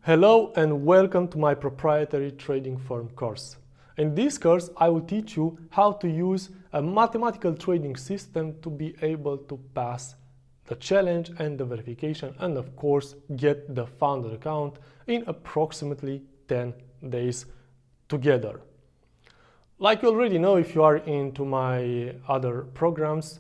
Hello and welcome to my proprietary trading firm course. In this course, I will teach you how to use a mathematical trading system to be able to pass the challenge and the verification and of course get the founder account in approximately 10 days together. Like you already know, if you are into my other programs,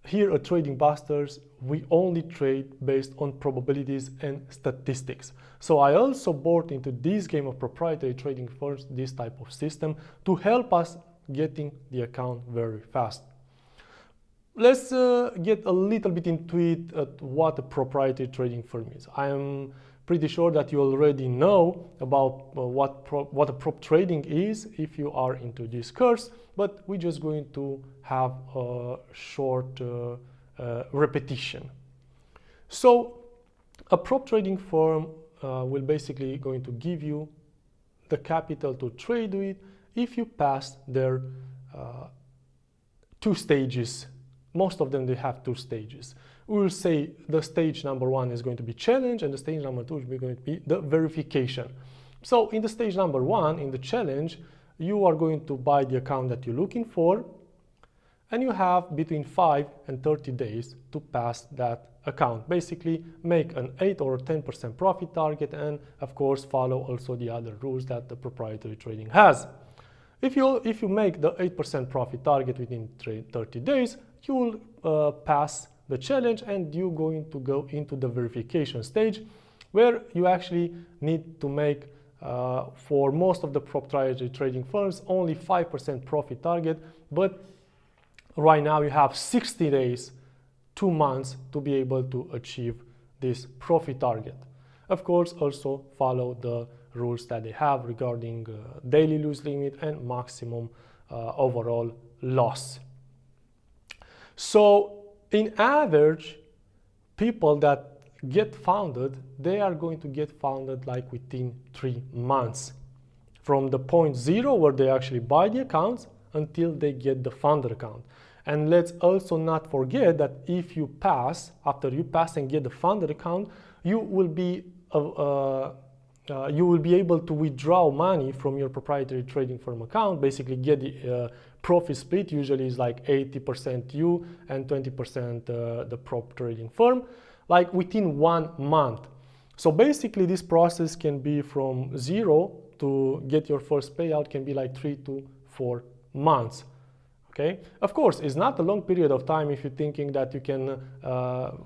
here at Trading Busters, we only trade based on probabilities and statistics. So I also bought into this game of proprietary trading firms this type of system to help us getting the account very fast. Let's get a little bit into it at what a proprietary trading firm is. I am pretty sure that you already know about what a prop trading is if you are into this course, but we're just going to have a short repetition. So a prop trading firm will basically going to give you the capital to trade with if you pass their two stages. Most of them, they have two stages. We will say the stage number one is going to be challenge and the stage number two is going to be the verification. So in the stage number one, in the challenge, you are going to buy the account that you're looking for and you have between 5 and 30 days to pass that account. Basically make an 8 or 10% profit target and of course follow also the other rules that the proprietary trading has. If you make the 8% profit target within 30 days, you will pass the challenge and you're going to go into the verification stage where you actually need to make for most of the proprietary trading firms only 5% profit target, but right now you have 60 days, 2 months to be able to achieve this profit target. Of course, also follow the rules that they have regarding daily lose limit and maximum overall loss. So in average, people that get founded, they are going to get founded like within 3 months from the point zero where they actually buy the accounts until they get the founder account. And let's also not forget that if you pass, after you pass and get the founder account, you will be able to withdraw money from your proprietary trading firm account, basically get the profit split. Usually is like 80% you and 20% the prop trading firm, like within 1 month. So basically this process can be from zero to get your first payout can be like 3 to 4 months. Okay, of course, it's not a long period of time if you're thinking that you can,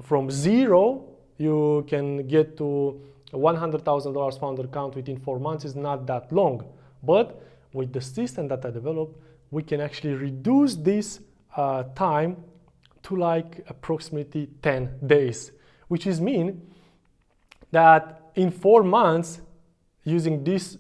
from zero, you can get to $100,000 founder account within 4 months is not that long. But with the system that I developed, we can actually reduce this time to like approximately 10 days, which is mean that in 4 months, using this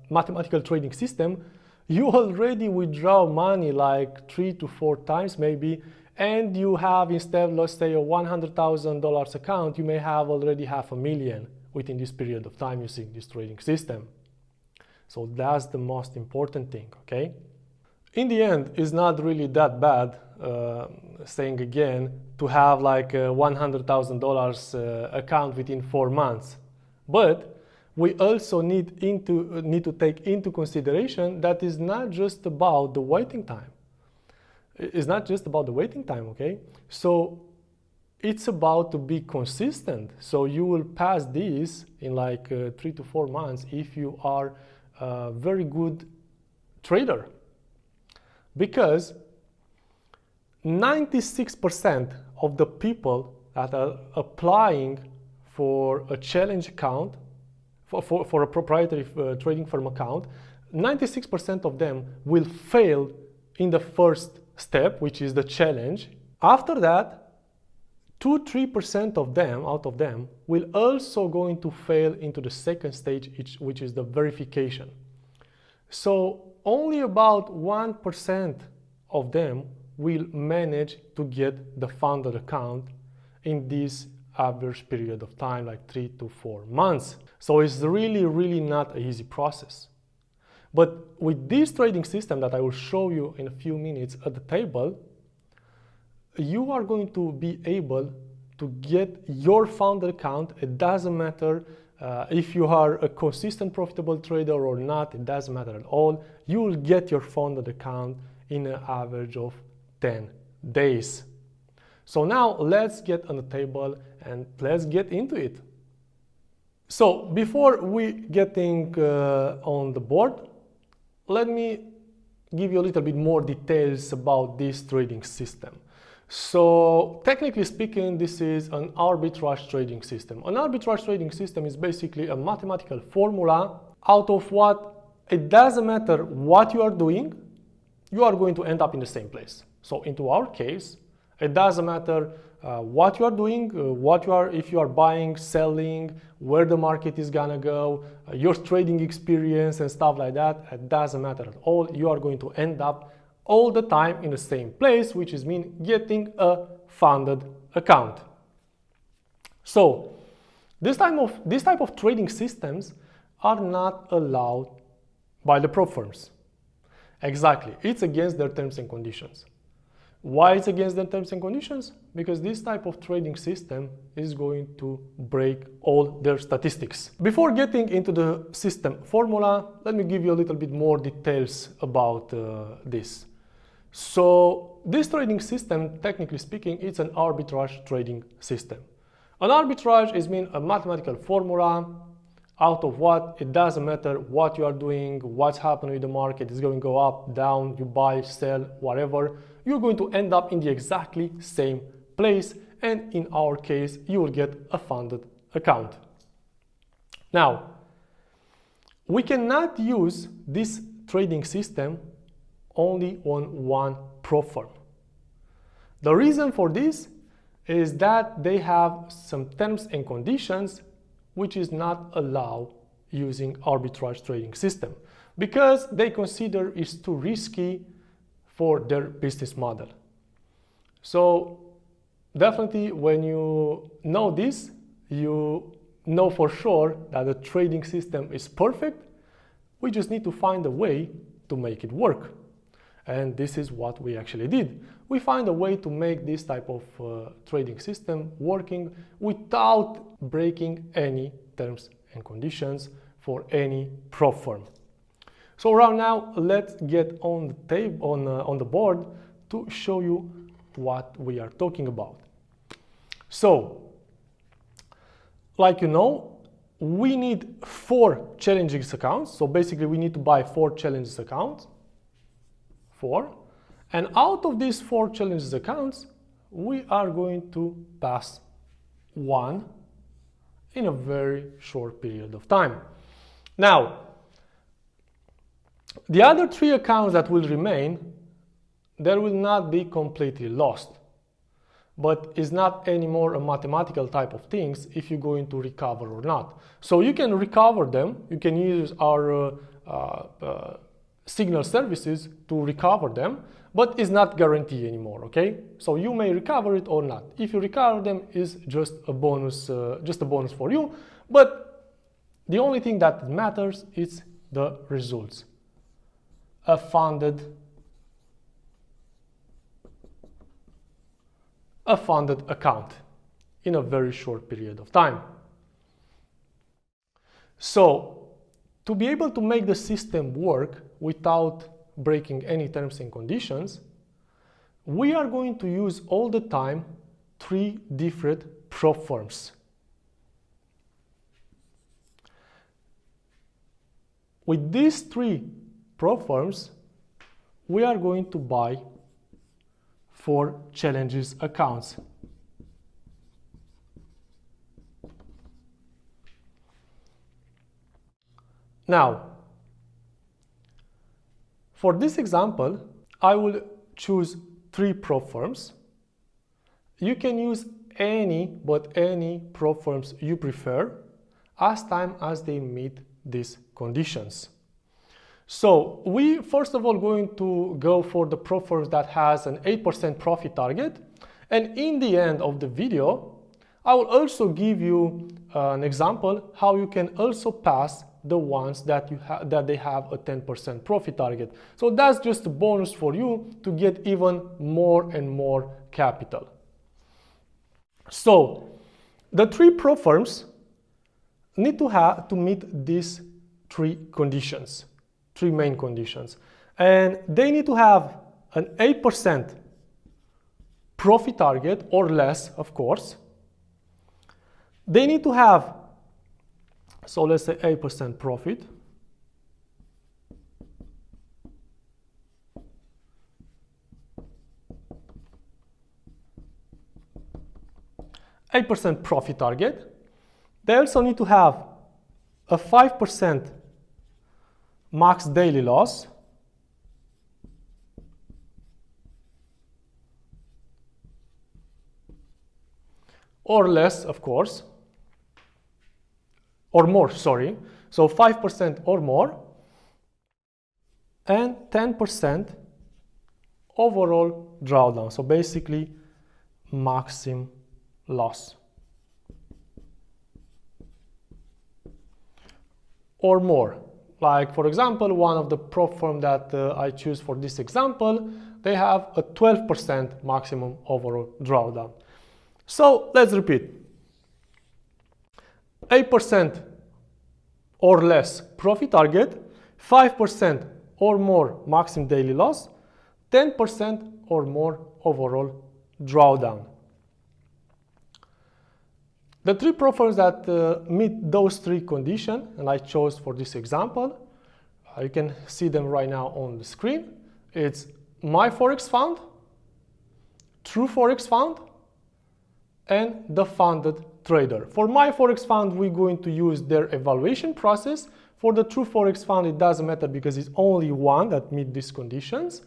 mathematical trading system, you already withdraw money like 3 to 4 times maybe, and you have instead, let's say, a $100,000 account, you may have already $500,000 within this period of time using this trading system. So that's the most important thing, okay? In the end, it's not really that bad, saying again, to have like a $100,000 account within 4 months. But we also need to take into consideration that is not just about the waiting time. It's not just about the waiting time, okay? So it's about to be consistent. So you will pass this in like 3 to 4 months if you are a very good trader. Because 96% of the people that are applying for a challenge account, for a proprietary trading firm account, 96% of them will fail in the first step, which is the challenge. After that, 2-3% of them, out of them, will also going to fail into the second stage, which is the verification. So only about 1% of them will manage to get the founder account in this average period of time, like 3 to 4 months. So it's really not an easy process. But with this trading system that I will show you in a few minutes at the table, you are going to be able to get your founder account. It doesn't matter if you are a consistent profitable trader or not, it doesn't matter at all. You will get your funded account in an average of 10 days. So now let's get on the table and let's get into it. So before we getting on the board, let me give you a little bit more details about this trading system. So technically speaking, this is an arbitrage trading system. An arbitrage trading system is basically a mathematical formula out of what it doesn't matter what you are doing, you are going to end up in the same place. So into our case, it doesn't matter what you are doing, if you are buying, selling, where the market is gonna go, your trading experience and stuff like that, it doesn't matter at all. You are going to end up all the time in the same place, which is mean getting a funded account. So this type of trading systems are not allowed by the prop firms. Exactly, it's against their terms and conditions. Why it's against their terms and conditions? Because this type of trading system is going to break all their statistics. Before getting into the system formula, let me give you a little bit more details about this. So this trading system, technically speaking, it's an arbitrage trading system. An arbitrage is mean a mathematical formula out of what it doesn't matter what you are doing, what's happening with the market, it's going to go up, down, you buy, sell, whatever, you're going to end up in the exactly same place, and in our case, you will get a funded account. Now, we cannot use this trading system only on one prop firm. The reason for this is that they have some terms and conditions which is not allowed using arbitrage trading system because they consider it's too risky for their business model. So definitely when you know this, you know for sure that the trading system is perfect. We just need to find a way to make it work. And this is what we actually did. We find a way to make this type of trading system working without breaking any terms and conditions for any prop firm. So right now, let's get on the table, on the board to show you what we are talking about. So, like you know, we need 4 challenges accounts. So basically, we need to buy 4 challenges accounts. 4. And out of these 4 challenges accounts, we are going to pass 1 in a very short period of time. Now, the other 3 accounts that will remain, they will not be completely lost. But it's not anymore a mathematical type of things if you're going to recover or not. So you can recover them, you can use our signal services to recover them, but it's not guaranteed anymore, okay? So you may recover it or not. If you recover them, it's just a bonus for you, but the only thing that matters is the results. A funded account in a very short period of time. So to be able to make the system work without breaking any terms and conditions, we are going to use all the time 3 different prop firms. With these 3 prop firms, we are going to buy 4 challenges accounts. Now, for this example, I will choose 3 prop firms. You can use any prop firms you prefer as time as they meet these conditions. So we first of all going to go for the prop firms that has an 8% profit target, and in the end of the video I will also give you an example how you can also pass the ones that they have a 10% profit target. So that's just a bonus for you to get even more and more capital. So the 3 prop firms need to meet these three conditions, three main conditions. And they need to have an 8% profit target or less, of course. They need to have, so let's say 8% profit. %8 profit target. They also need to have a 5% max daily loss. Or less, of course. Or more, sorry. So 5% or more. And 10% overall drawdown. So basically, maximum loss. Or more. Like, for example, one of the prop firm that I choose for this example, they have a 12% maximum overall drawdown. So let's repeat. 8% or less profit target, 5% or more maximum daily loss, 10% or more overall drawdown. The three prop firms that meet those three conditions, and I chose for this example, you can see them right now on the screen. It's MyForex Fund, TrueForex Fund, and the Funded Trader. For MyForex Fund, we're going to use their evaluation process. For the TrueForex Fund, it doesn't matter because it's only one that meets these conditions.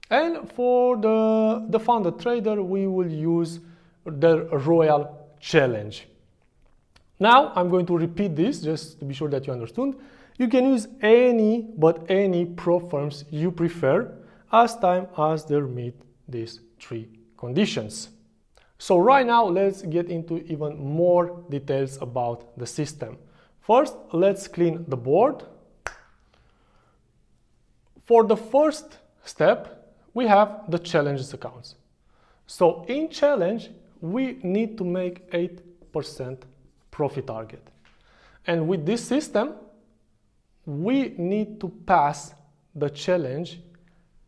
And for the Funded Trader, we will use the Royal Challenge. Now, I'm going to repeat this just to be sure that you understood. You can use any prop firms you prefer as time as they meet these three conditions. So right now, let's get into even more details about the system. First, let's clean the board. For the first step, we have the challenges accounts. So in challenge, we need to make 8% profit target. And with this system, we need to pass the challenge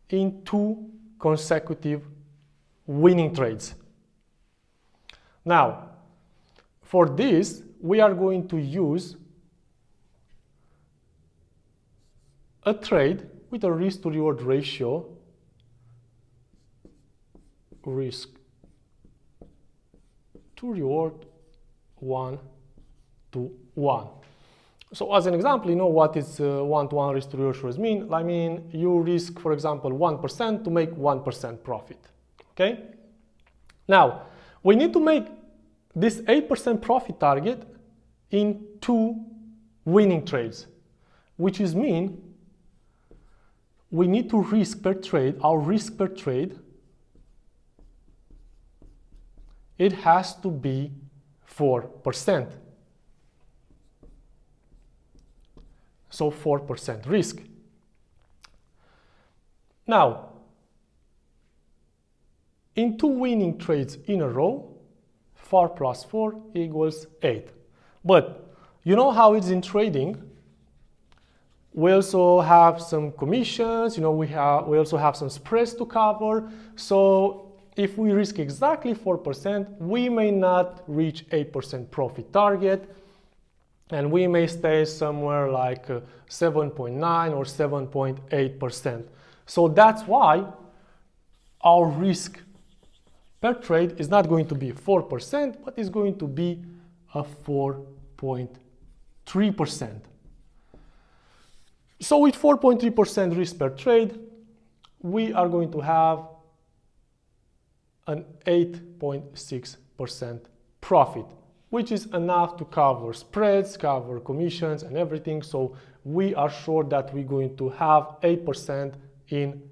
in 2 consecutive winning trades. Now, for this, we are going to use a trade with a risk to reward ratio, risk to reward 1:1. So as an example, you know what is 1:1 risk to reward ratios mean? I mean, you risk, for example, 1% to make 1% profit, okay? Now, we need to make this 8% profit target in 2 winning trades, which is mean we need to risk per trade, our risk per trade, it has to be 4%. So 4% risk. Now, in 2 winning trades in a row, 4 plus 4 equals 8. But you know how it's in trading? We also have some commissions, you know, we also have some spreads to cover. So if we risk exactly 4%, we may not reach 8% profit target, and we may stay somewhere like 7.9 or 7.8%. So that's why our risk per trade is not going to be 4%, but is going to be a 4.3%. So with 4.3% risk per trade, we are going to have an 8.6% profit, which is enough to cover spreads, cover commissions and everything. So we are sure that we're going to have 8% in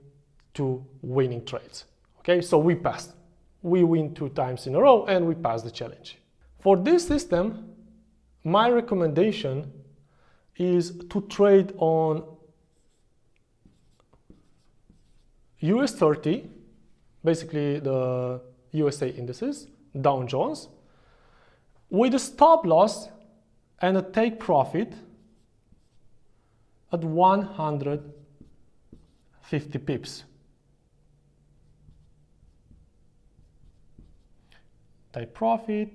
2 winning trades. Okay, so we passed. We win 2 times in a row and we pass the challenge. For this system, my recommendation is to trade on US 30, basically the USA indices, Dow Jones, with a stop loss and a take profit at 150 pips. Take profit.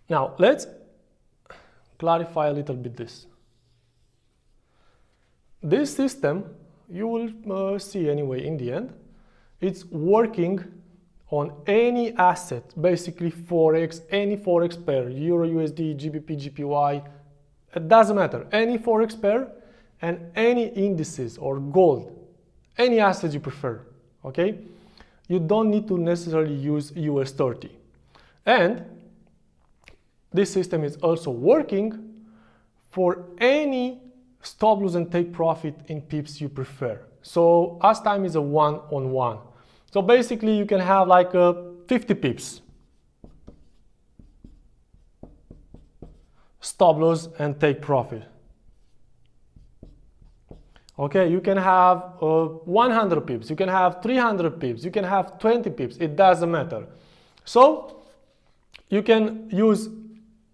Now, let's clarify a little bit this. This system, you will see anyway in the end, it's working on any asset, basically Forex, any Forex pair, Euro, USD, GBP, GPY, it doesn't matter, any Forex pair and any indices or gold, any asset you prefer, okay? You don't need to necessarily use US 30. And this system is also working for any stop loss and take profit in pips you prefer. So as time is a one-on-one. So basically you can have like 50 pips stop loss and take profit. Okay, you can have 100 pips, you can have 300 pips, you can have 20 pips, it doesn't matter. So you can use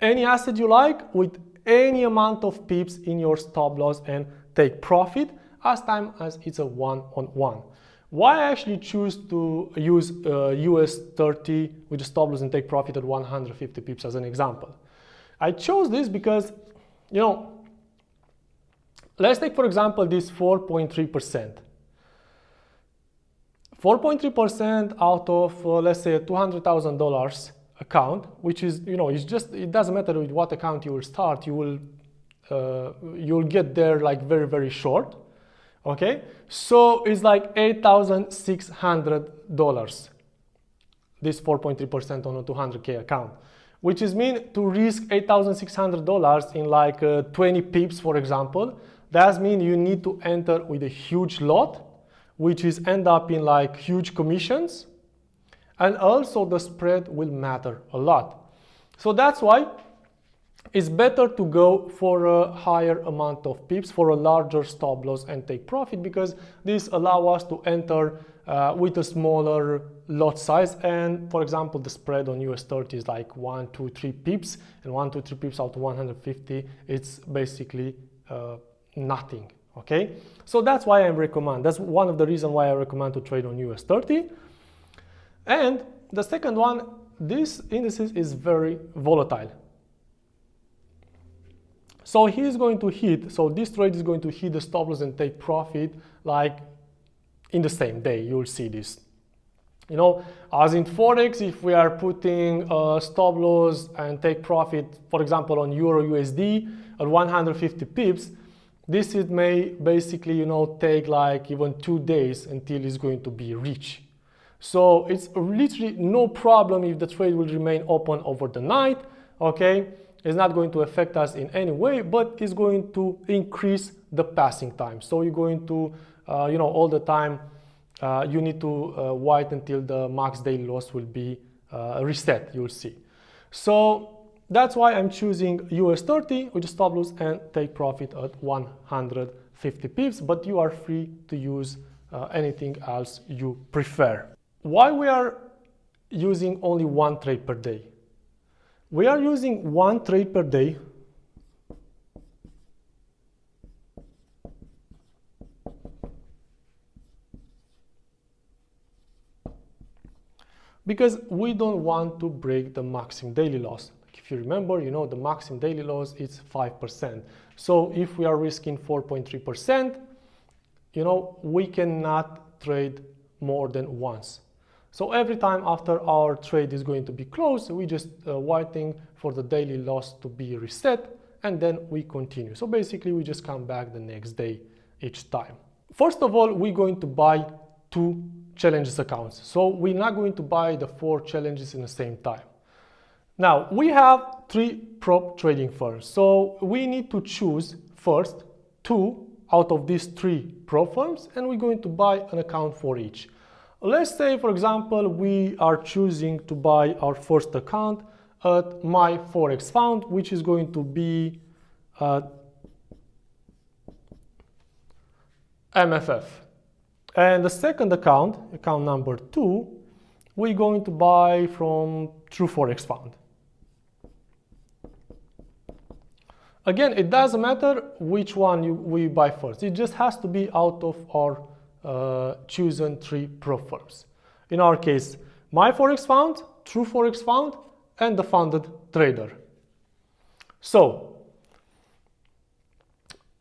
any asset you like with any amount of pips in your stop loss and take profit as time as it's a one-on-one. Why I actually choose to use US 30 with a stop loss and take profit at 150 pips as an example. I chose this because, you know, let's take for example this 4.3%. 4.3% out of let's say a $200,000 account, which is, you know, it's just, it doesn't matter with what account you will start, you'll get there like very, very short. Okay, so it's like $8,600, this 4.3% on a 200K account, which is mean to risk $8,600 in like 20 pips, for example. That means you need to enter with a huge lot, which is end up in like huge commissions, and also the spread will matter a lot. So that's why it's better to go for a higher amount of pips, for a larger stop loss and take profit, because this allows us to enter with a smaller lot size. And for example, the spread on US 30 is like 1, 2, 3 pips, and 1, 2, 3 pips out of 150, it's basically nothing. Okay, so that's why I recommend, that's one of the reasons why I recommend to trade on US 30. And the second one, this indices is very volatile. So he's going to hit, so this trade is going to hit the stop loss and take profit like in the same day. You'll see this. You know, as in Forex, if we are putting stop loss and take profit, for example, on Euro USD at 150 pips, this it may basically, you know, take like even 2 days until it's going to be reached. So it's literally no problem if the trade will remain open over the night, okay? It's not going to affect us in any way, but it's going to increase the passing time. So you're going to, you know, all the time, you need to wait until the max daily loss will be reset, you'll see. So that's why I'm choosing US 30 with a stop loss and take profit at 150 pips, but you are free to use anything else you prefer. Why we are using only one trade per day? We are using one trade per day because we don't want to break the maximum daily loss. If you remember, you know, the maximum daily loss is 5%. So if we are risking 4.3%, you know, we cannot trade more than once. So every time after our trade is going to be closed, we just waiting for the daily loss to be reset, and then we continue. So basically we just come back the next day each time. First of all, we're going to buy 2 challenges accounts. So we're not going to buy the 4 challenges in the same time. Now we have 3 prop trading firms. So we need to choose first 2 out of these 3 prop firms, and we're going to buy an account for each. Let's say, for example, we are choosing to buy our first account at My Forex Fund, which is going to be MFF. And the second account, account number 2, we're going to buy from TrueForexFound. Again, it doesn't matter which one we buy first. It just has to be out of our chosen 3 prop firms. In our case, MyForexFound, TrueForexFound, and the funded trader. So,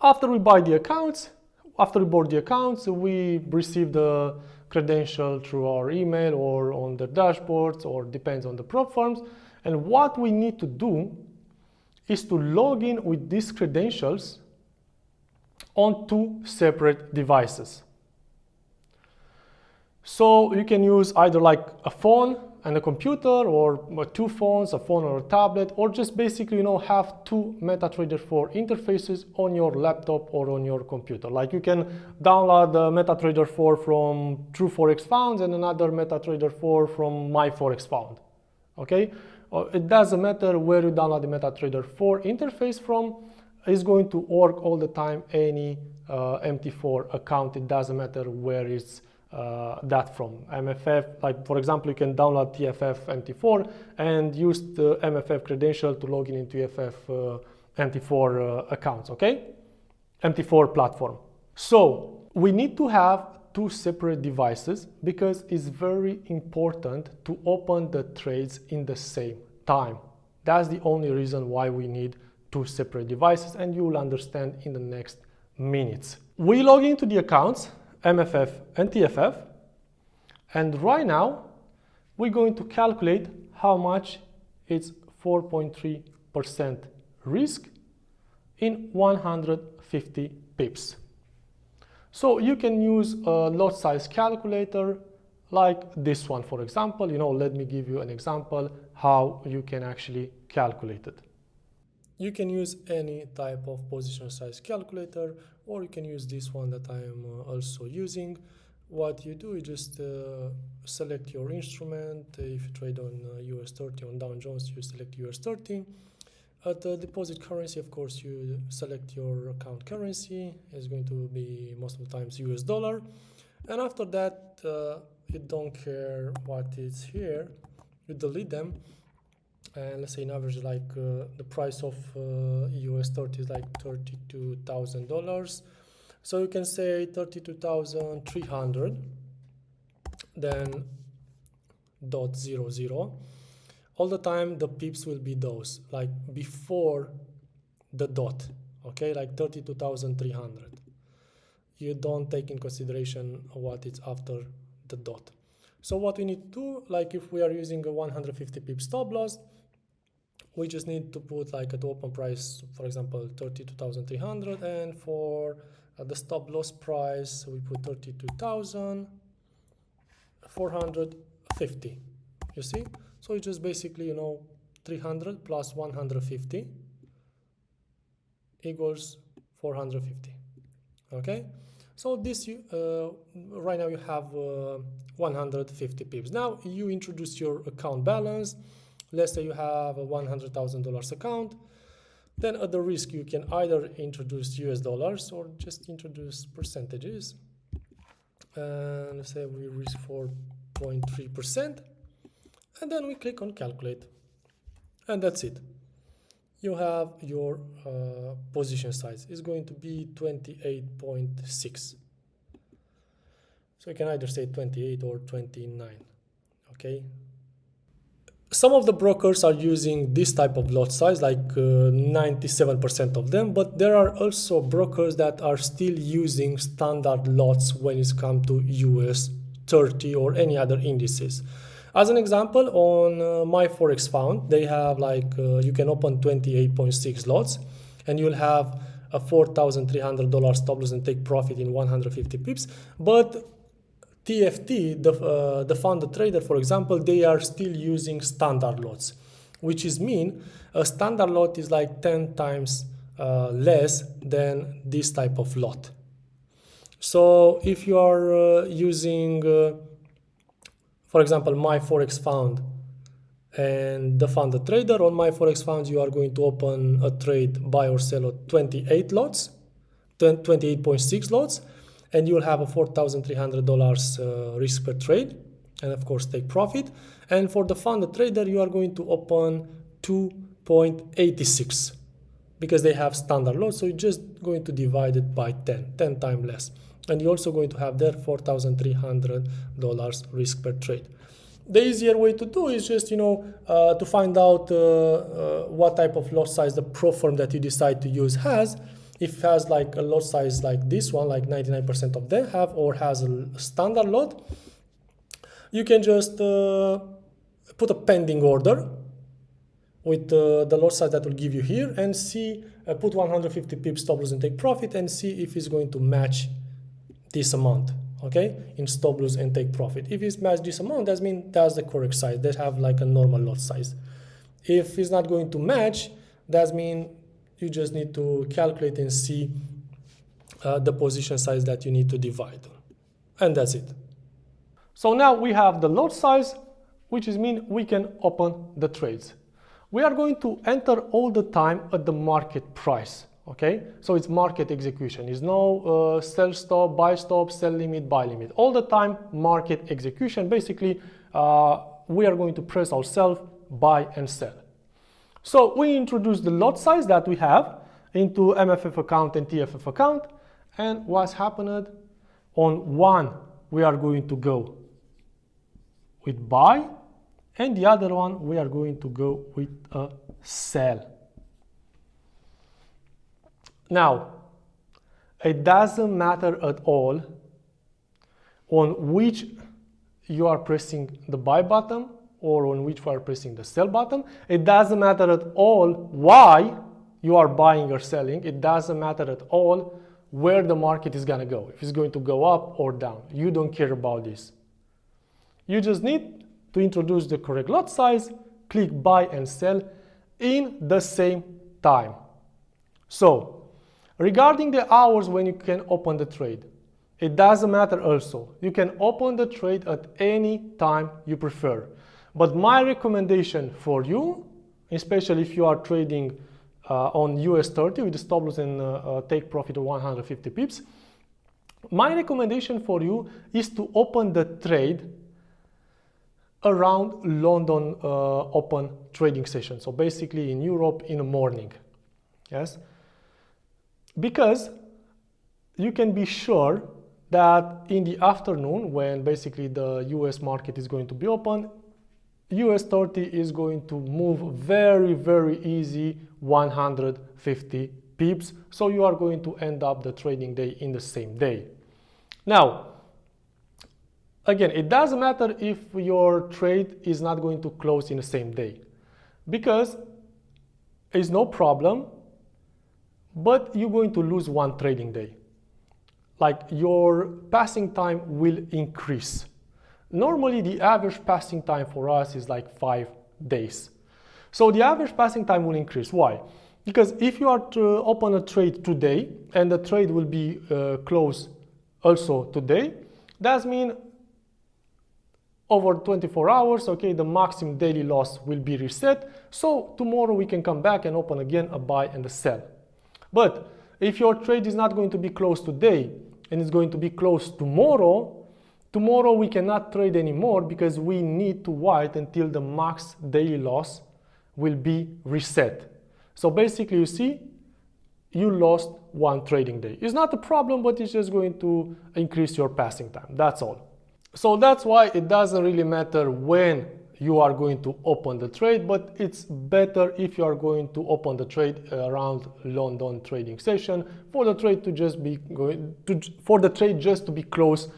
after we buy the accounts, after we board the accounts, we receive the credential through our email or on the dashboards, or depends on the prop firms. And what we need to do is to log in with these credentials on 2 separate devices. So you can use either like a phone and a computer, or 2 phones, a phone or a tablet, or just basically, have 2 MetaTrader 4 interfaces on your laptop or on your computer. Like you can download the MetaTrader 4 from TrueForexFound and another MetaTrader 4 from MyForexFound. Okay? It doesn't matter where you download the MetaTrader 4 interface from, it's going to work all the time, any MT4 account. It doesn't matter where it's that from. MFF, like for example, you can download TFF MT4 and use the MFF credential to log in into TFF MT4 accounts, okay? MT4 platform. So we need to have 2 separate devices because it's very important to open the trades in the same time. That's the only reason why we need 2 separate devices, and you will understand in the next minutes. We log into the accounts, MFF and TFF, and right now we're going to calculate how much it's 4.3% risk in 150 pips. So you can use a lot size calculator like this one, for example. Let me give you an example how you can actually calculate it. You can use any type of position size calculator, or you can use this one that I am also using. What you do is just select your instrument. If you trade on US 30 on Dow Jones, you select US 30. At the deposit currency, of course, you select your account currency. It's going to be most of the times US dollar. And after that, you don't care what is here. You delete them. And let's say in average, like the price of US 30 is like $32,000. So you can say 32,300, then .00. All the time the pips will be those, like before the dot, okay, like 32,300. You don't take in consideration what is after the dot. So what we need to do, like if we are using a 150 pip stop loss, we just need to put like at open price, for example, 32,300, and for the stop loss price, we put 32,450, you see? So it's just basically, 300 plus 150 equals 450, okay? So this, right now you have 150 pips. Now you introduce your account balance. Let's say you have a $100,000 account. Then at the risk, you can either introduce US dollars or just introduce percentages. Let's say we risk 4.3%. And then we click on calculate. And that's it. You have your position size. It's going to be 28.6. So you can either say 28 or 29. Okay. Some of the brokers are using this type of lot size, like 97% of them, but there are also brokers that are still using standard lots when it comes to US 30 or any other indices. As an example, on MyForexFound, they have like, you can open 28.6 lots and you'll have a $4,300 stop loss and take profit in 150 pips. But TFT, the funded trader, for example, they are still using standard lots, which is mean a standard lot is like 10 times less than this type of lot. So if you are using, for example, MyForexFound and the funded trader, on MyForexFound you are going to open a trade buy or sell of 28 lots, 28.6 lots. and you'll have a $4,300 risk per trade, and of course take profit. And for the funded trader, you are going to open 2.86 because they have standard lot, so you're just going to divide it by 10 times less, and you're also going to have their $4,300 risk per trade. The easier way to do is just, to find out what type of lot size the pro firm that you decide to use has. If it has like a lot size like this one, like 99% of them have, or has a standard lot, you can just put a pending order with the lot size that will give you here, and see, put 150 pips stop loss and take profit, and see if it's going to match this amount, okay, in stop loss and take profit. If it's matched this amount, that means that's the correct size. They have like a normal lot size. If it's not going to match, that means you just need to calculate and see the position size that you need to divide, and that's it. So now we have the lot size, which is mean we can open the trades. We are going to enter all the time at the market price, okay? So it's market execution. It's no sell stop, buy stop, sell limit, buy limit. All the time market execution. Basically, we are going to press ourselves buy and sell. So we introduce the lot size that we have into MFF account and TFF account, and what's happened? On one, we are going to go with buy, and the other one we are going to go with a sell. Now, it doesn't matter at all on which you are pressing the buy button or on which you are pressing the sell button. It doesn't matter at all why you are buying or selling. It doesn't matter at all where the market is going to go, if it's going to go up or down. You don't care about this. You just need to introduce the correct lot size, click buy and sell in the same time. So, regarding the hours when you can open the trade, it doesn't matter also. You can open the trade at any time you prefer. But my recommendation for you, especially if you are trading on US 30 with the stop loss and take profit of 150 pips, my recommendation for you is to open the trade around London open trading session. So basically in Europe in the morning. Yes? Because you can be sure that in the afternoon, when basically the US market is going to be open, US 30 is going to move very, very easy 150 pips. So you are going to end up the trading day in the same day. Now, again, it doesn't matter if your trade is not going to close in the same day, because it's no problem, but you're going to lose one trading day. Like your passing time will increase. Normally, the average passing time for us is like 5 days. So the average passing time will increase. Why? Because if you are to open a trade today and the trade will be closed also today, that means over 24 hours, okay, the maximum daily loss will be reset. So tomorrow we can come back and open again a buy and a sell. But if your trade is not going to be closed today and it's going to be closed tomorrow we cannot trade anymore because we need to wait until the max daily loss will be reset. So basically, you see, you lost one trading day. It's not a problem, but it's just going to increase your passing time. That's all. So that's why it doesn't really matter when you are going to open the trade, but it's better if you are going to open the trade around London trading session for the trade to just be closed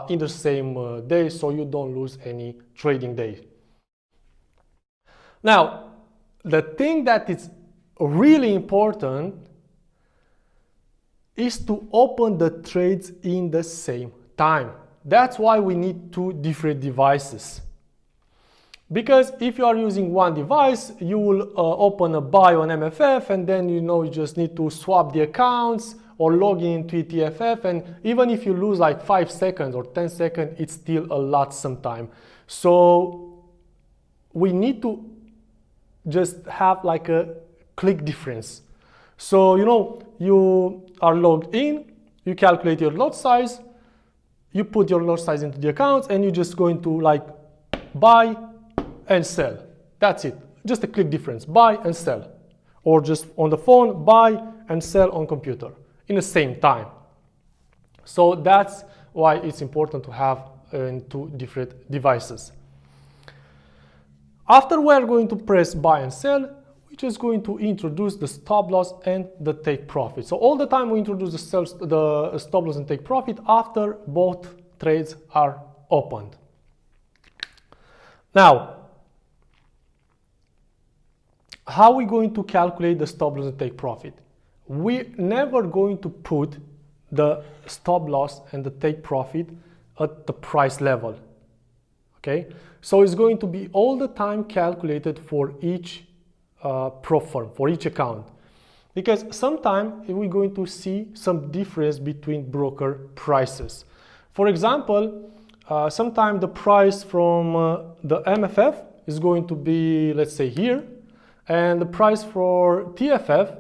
in the same day, so you don't lose any trading day. Now, the thing that is really important is to open the trades in the same time. That's why we need two different devices. Because if you are using one device, you will open a buy on MFF, and then you just need to swap the accounts or log into TFF, and even if you lose like 5 seconds or 10 seconds, it's still a lot sometime. So we need to just have like a click difference. So you are logged in, you calculate your lot size, you put your lot size into the accounts, and you're just going to like buy and sell. That's it. Just a click difference, buy and sell. Or just on the phone, buy and sell on computer in the same time. So that's why it's important to have two different devices. After we're going to press buy and sell, we're just going to introduce the stop loss and the take profit. So all the time we introduce the stop loss and take profit after both trades are opened. Now, how are we going to calculate the stop loss and take profit? We're never going to put the stop loss and the take profit at the price level. Okay, so it's going to be all the time calculated for each prop firm, for each account, because sometimes we're going to see some difference between broker prices. For example, sometimes the price from the MFF is going to be, let's say, here, and the price for TFF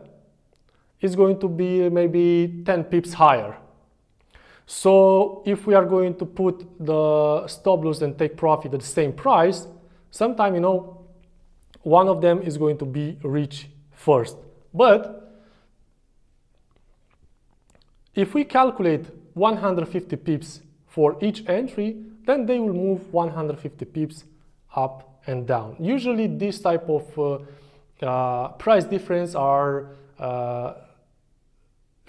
is going to be maybe 10 pips higher. So if we are going to put the stop loss and take profit at the same price, sometime, you know, one of them is going to be reached first. But if we calculate 150 pips for each entry, then they will move 150 pips up and down. Usually this type of price difference are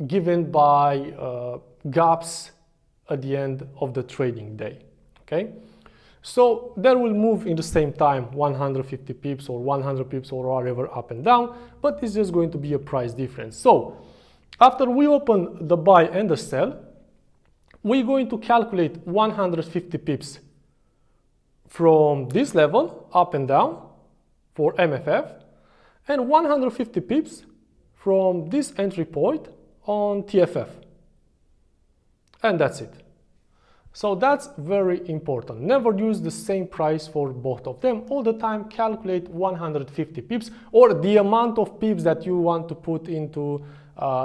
given by gaps at the end of the trading day. Okay, so they will move in the same time 150 pips or 100 pips or whatever up and down, but it's just going to be a price difference. So after we open the buy and the sell, we're going to calculate 150 pips from this level up and down for MFF, and 150 pips from this entry point on TFF. And that's it. So that's very important. Never use the same price for both of them. All the time calculate 150 pips or the amount of pips that you want to put into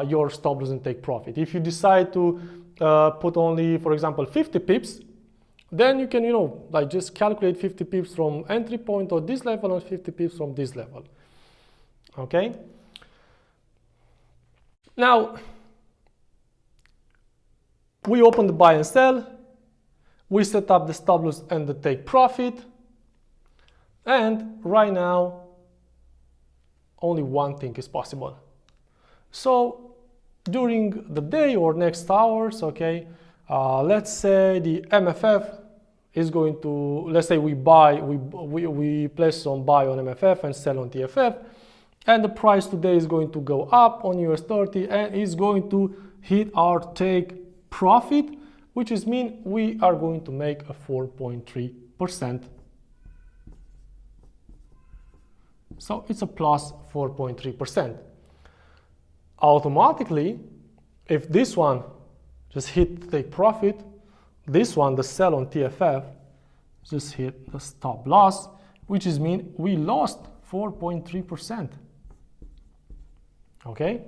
your stop loss and take profit. If you decide to put only, for example, 50 pips, then you can, you know, like just calculate 50 pips from entry point or this level and 50 pips from this level. Okay? Now, we open the buy and sell, we set up the stop loss and the take profit, and right now only one thing is possible. So during the day or next hours, okay, let's say the MFF is going to, let's say we buy, we place some buy on MFF and sell on TFF, and the price today is going to go up on US30 and is going to hit our take profit, which is mean we are going to make a 4.3%. So it's a plus 4.3%. Automatically, if this one just hit take profit, this one, the sell on TFF, just hit the stop loss, which is mean we lost 4.3%. Okay?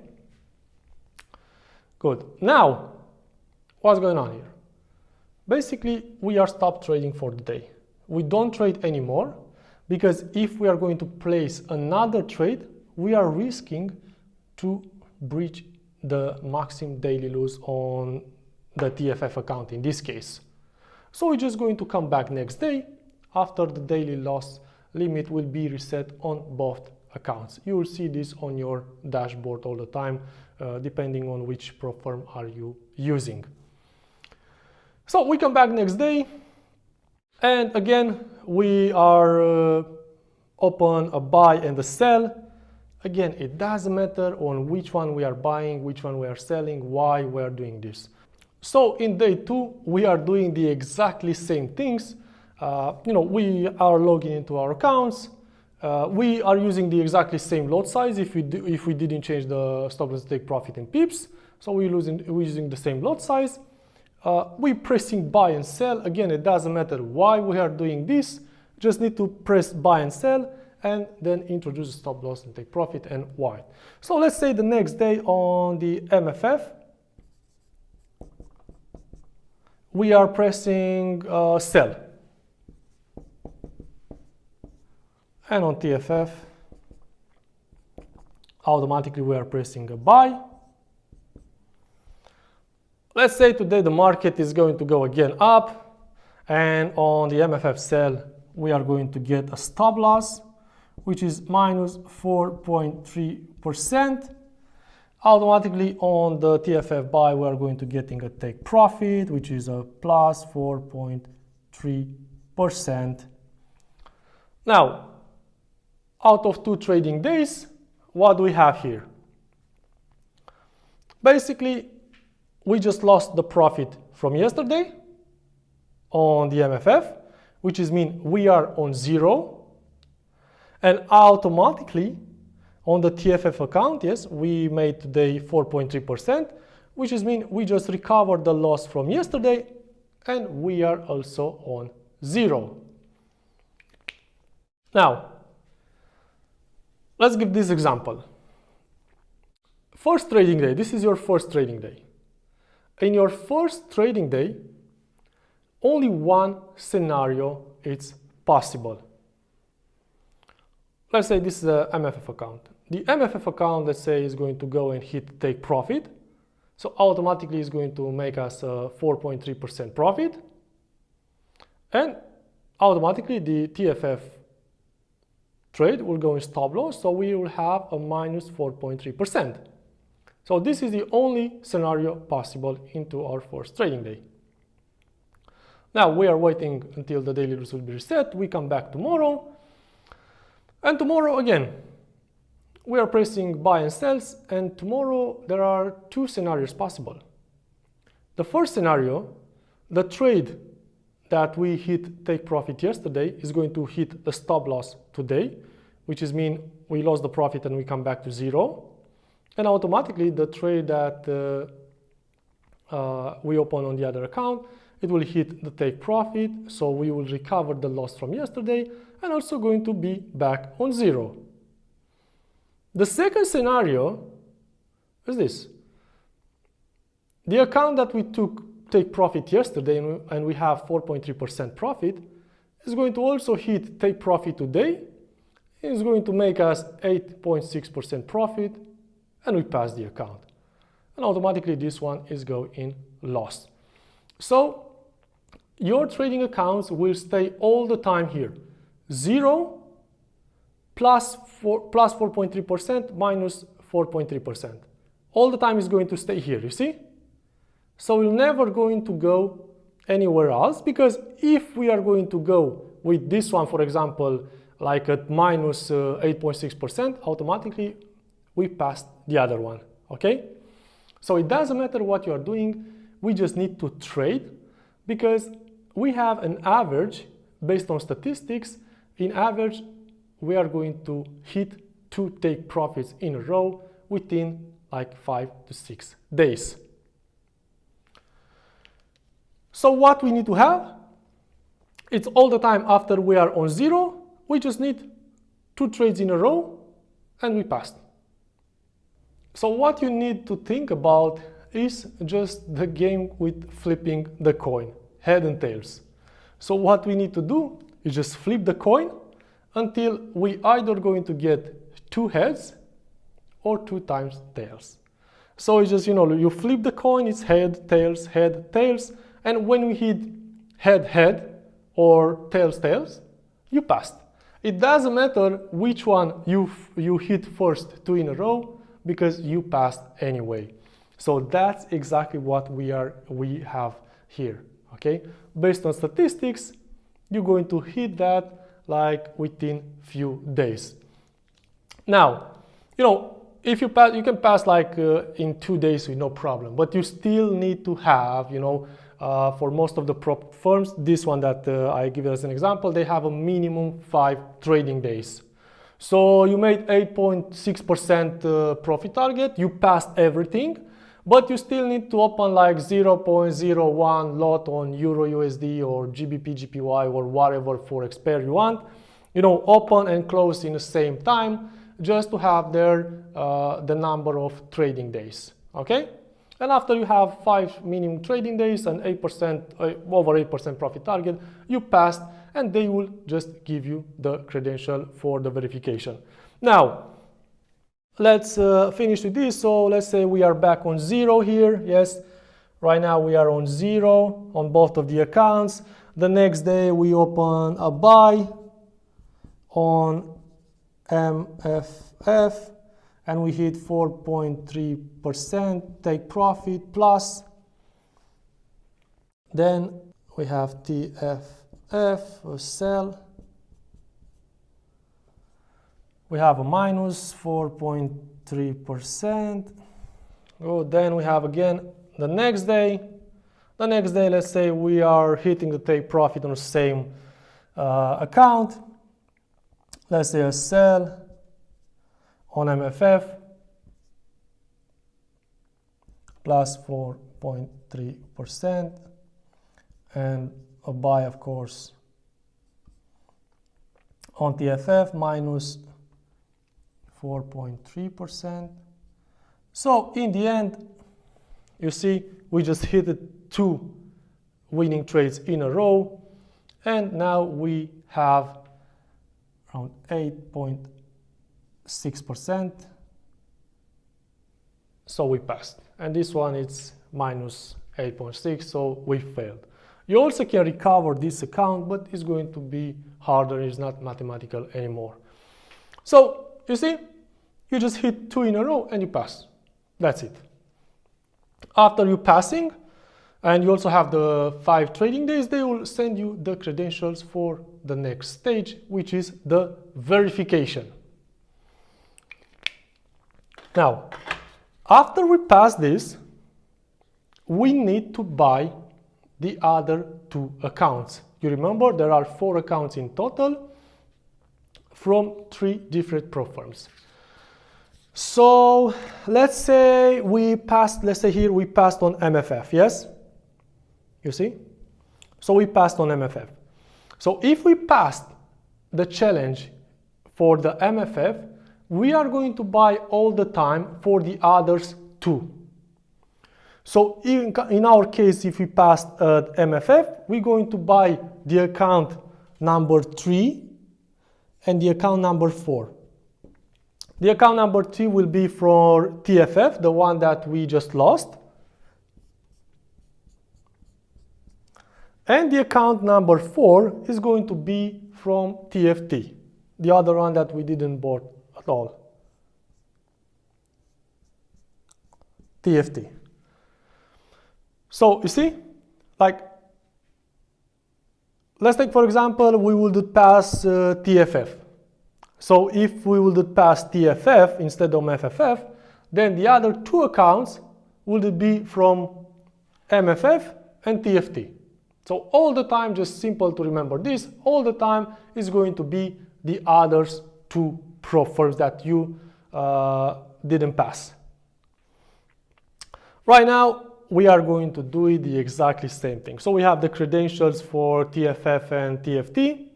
Good. Now, what's going on here? Basically, we are stopped trading for the day. We don't trade anymore because if we are going to place another trade, we are risking to breach the maximum daily loss on the TFF account in this case. So we're just going to come back next day after the daily loss limit will be reset on both accounts. You will see this on your dashboard all the time, depending on which prop firm are you using. So we come back next day, and again we are open a buy and a sell. Again, it doesn't matter on which one we are buying, which one we are selling, why we are doing this. So in day 2 we are doing the exactly same things. We are logging into our accounts. We are using the exactly same lot size if we didn't change the stop loss take profit in pips. So we're using the same lot size. We're pressing buy and sell. Again, it doesn't matter why we are doing this. Just need to press buy and sell and then introduce the stop loss and take profit and why. So let's say the next day on the MFF, we are pressing sell. And on TFF, automatically we are pressing a buy. Let's say today the market is going to go again up, and on the MFF sell, we are going to get a stop loss, which is minus 4.3%. Automatically on the TFF buy, we are going to getting a take profit, which is a plus 4.3%. Now, out of 2 trading days, what do we have here? Basically, we just lost the profit from yesterday on the MFF, which is mean we are on 0. And automatically on the TFF account, yes, we made today 4.3%, which is mean we just recovered the loss from yesterday and we are also on 0. Now, let's give this example. First trading day, this is your first trading day. In your first trading day, only one scenario is possible. Let's say this is a MFF account. The MFF account, let's say, is going to go and hit take profit. So automatically it's going to make us a 4.3% profit. And automatically the TFF trade will go in stop loss, so we will have a minus 4.3%. So this is the only scenario possible into our first trading day. Now we are waiting until the daily rules will be reset. We come back tomorrow. And tomorrow again, we are pressing buy and sells, and tomorrow there are 2 scenarios possible. The first scenario, the trade that we hit take profit yesterday is going to hit the stop loss today, which is mean we lost the profit and we come back to 0. And automatically the trade that we open on the other account, it will hit the take profit, so we will recover the loss from yesterday and also going to be back on 0. The second scenario is this. The account that we took take profit yesterday and we have 4.3% profit is going to also hit take profit today. It's going to make us 8.6% profit and we pass the account. And automatically this one is going in loss. So your trading accounts will stay all the time here. 0 plus 4.3% minus 4.3%. All the time is going to stay here, you see? So we're never going to go anywhere else, because if we are going to go with this one, for example, like at minus 8.6%, automatically we passed the other one, okay? So it doesn't matter what you are doing, we just need to trade, because we have an average based on statistics. In average, we are going to hit 2 take profits in a row within like 5 to 6 days. So what we need to have, it's all the time after we are on 0, we just need 2 trades in a row and we passed. So what you need to think about is just the game with flipping the coin, head and tails. So what we need to do is just flip the coin until we either going to get 2 heads or 2 times tails. So it's just, you flip the coin, it's head, tails, and when we hit head, head, or tails, tails, you passed. It doesn't matter which one you hit first 2 in a row, because you passed anyway. So that's exactly what we have here, okay? Based on statistics, you're going to hit that like within few days. Now, if you pass, you can pass like in 2 days with no problem, but you still need to have, for most of the prop firms, this one that I give as an example, they have a minimum 5 trading days. So you made 8.6% profit target, you passed everything, but you still need to open like 0.01 lot on Euro USD or GBP GPY or whatever forex pair you want, open and close in the same time, just to have there the number of trading days, okay? And after you have 5 minimum trading days and 8%, over 8% profit target, you passed, and they will just give you the credential for the verification. Now, let's finish with this. So let's say we are back on 0 here. Yes, right now we are on 0 on both of the accounts. The next day we open a buy on MFF and we hit 4.3% take profit plus. Then we have TFF, a sell. We have a minus 4.3%. Oh, then we have again the next day. The next day, let's say we are hitting the take profit on the same account. Let's say a sell on MFF plus 4.3% and a buy, of course, on TFF minus 4.3%. So in the end, you see, we just hit 2 winning trades in a row, and now we have around 8.6%. So we passed, and this one is minus 8.6, so we failed. You also can recover this account, but it's going to be harder. It's not mathematical anymore. So you see, you just hit 2 in a row and you pass. That's it. After you passing, and you also have the 5 trading days, they will send you the credentials for the next stage, which is the verification. Now, after we pass this, we need to buy the other 2 accounts. You remember there are 4 accounts in total from 3 different prop firms. So let's say we passed, let's say here we passed on MFF, yes? You see? So we passed on MFF. So if we passed the challenge for the MFF, we are going to buy all the time for the others 2. So in our case, if we passed MFF, we're going to buy the account number 3 and the account number 4. The account number 3 will be for TFF, the one that we just lost. And the account number 4 is going to be from TFT, the other one that we didn't board at all. TFT. So you see, like, let's take for example, we would pass TFF. So if we would pass TFF instead of MFF, then the other 2 accounts would be from MFF and TFT. So all the time, just simple to remember this, all the time is going to be the others 2 prop firms that you didn't pass. Right now, we are going to do it the exactly same thing. So we have the credentials for TFF and TFT.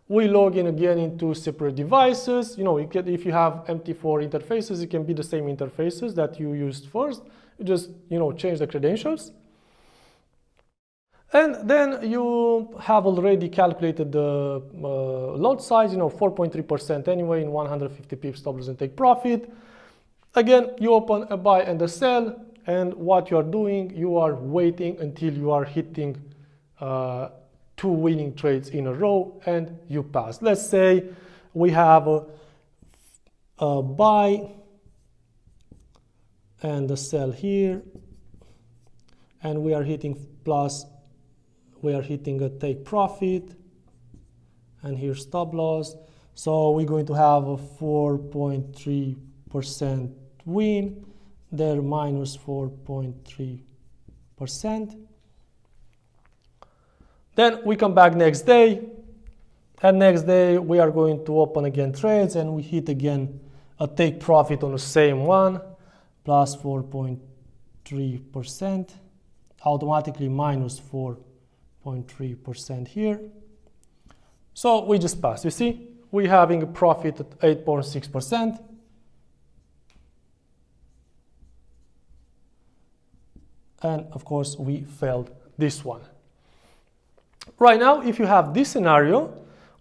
We log in again into separate devices. You know, if you have MT4 interfaces, it can be the same interfaces that you used first. You just, you know, change the credentials. And then you have already calculated the lot size, you know, 4.3% anyway in 150 pips stop loss and take profit. Again, you open a buy and a sell, and what you are doing, you are waiting until you are hitting 2 winning trades in a row and you pass. Let's say we have a buy and a sell here, and we are hitting plus, we are hitting a take profit, and here stop loss. So we're going to have a 4.3% win, there minus 4.3%. Then we come back next day, and next day we are going to open again trades, and we hit again a take profit on the same one, plus 4.3%, automatically minus 4.3% here. So we just pass. You see, we're having a profit at 8.6%. and of course we failed this one. Right now, if you have this scenario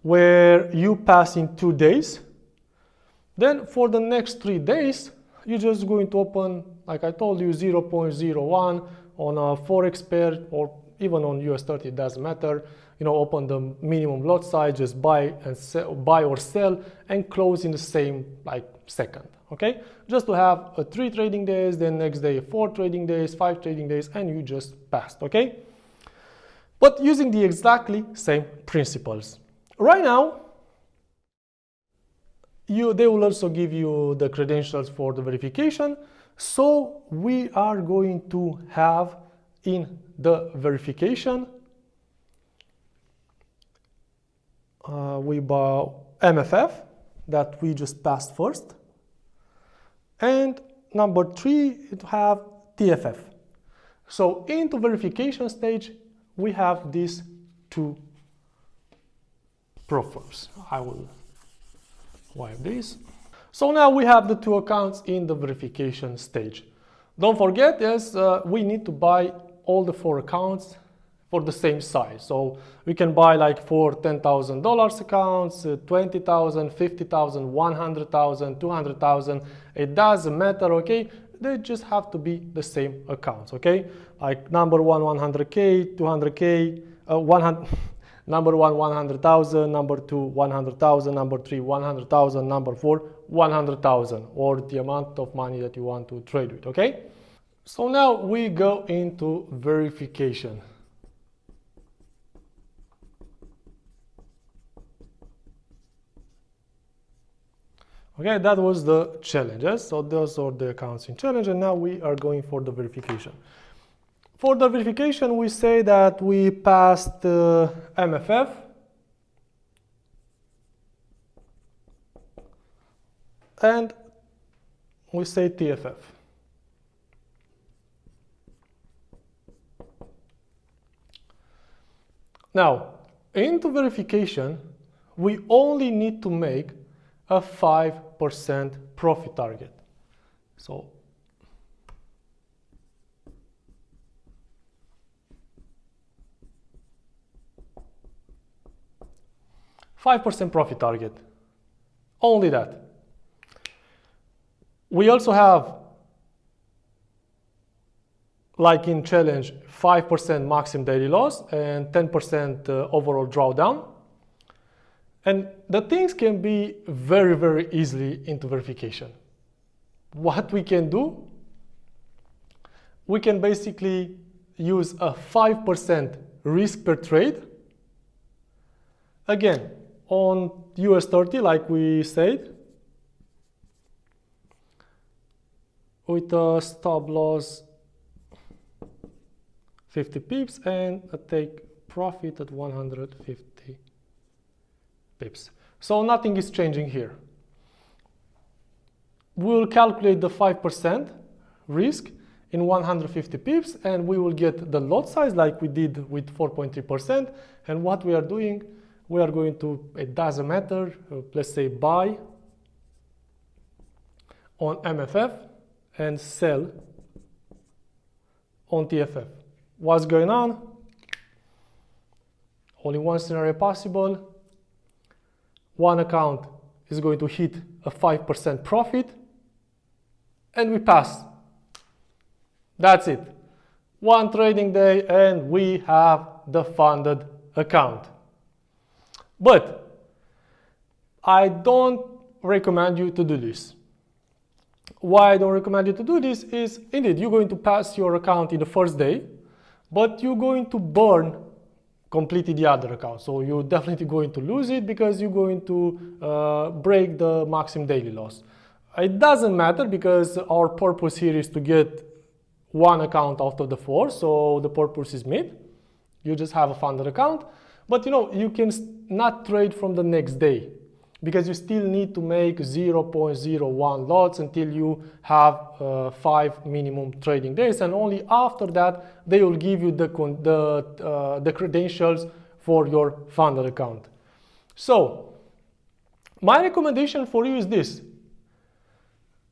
where you pass in 2 days, then for the next 3 days, you're just going to open, like I told you, 0.01 on a Forex pair or even on US30, it doesn't matter. You know, open the minimum lot size, just buy and sell, buy or sell, and close in the same like second. Okay, just to have 3 trading days, then next day 4 trading days, 5 trading days, and you just passed. Okay, but using the exactly same principles. Right now, they will also give you the credentials for the verification. So we are going to have in the verification, we buy MFF that we just passed first, and number 3 it have TFF. So into verification stage we have these 2 prop firms. I will wipe this. So now we have the 2 accounts in the verification stage. Don't forget, yes, we need to buy all the 4 accounts for the same size. So we can buy like 4 $10,000 accounts, 20,000, 50,000, 100,000, 200,000. It doesn't matter, okay? They just have to be the same accounts, okay? Like number 1, 100K, 200K, number 1, 100,000, number 2, 100,000, number 3, 100,000, number 4, 100,000, or the amount of money that you want to trade with, okay? So now we go into verification. Okay, that was the challenges. So those are the accounts in challenge, and now we are going for the verification. For the verification, we say that we passed MFF, and we say TFF. Now, into verification, we only need to make a 5% profit target. So 5% profit target, only that. We also have, like in challenge, 5% maximum daily loss and 10% overall drawdown. And the things can be very, very easily into verification. What we can do, we can basically use a 5% risk per trade. Again, on US30, like we said, with a stop loss 50 pips and a take profit at 150 pips. So nothing is changing here. We'll calculate the 5% risk in 150 pips, and we will get the lot size like we did with 4.3%. And what we are doing, we are going to, it doesn't matter, let's say buy on MFF and sell on TFF. What's going on? Only one scenario possible. One account is going to hit a 5% profit, and we pass. That's it. One trading day and we have the funded account. But I don't recommend you to do this. Why I don't recommend you to do this is, indeed, you're going to pass your account in the first day, but you're going to burn completely the other account. So you're definitely going to lose it because you're going to break the maximum daily loss. It doesn't matter because our purpose here is to get one account out of the 4, so the purpose is met. You just have a funded account, but you know, you can not trade from the next day because you still need to make 0.01 lots until you have 5 minimum trading days, and only after that they will give you the credentials for your funded account. So my recommendation for you is this.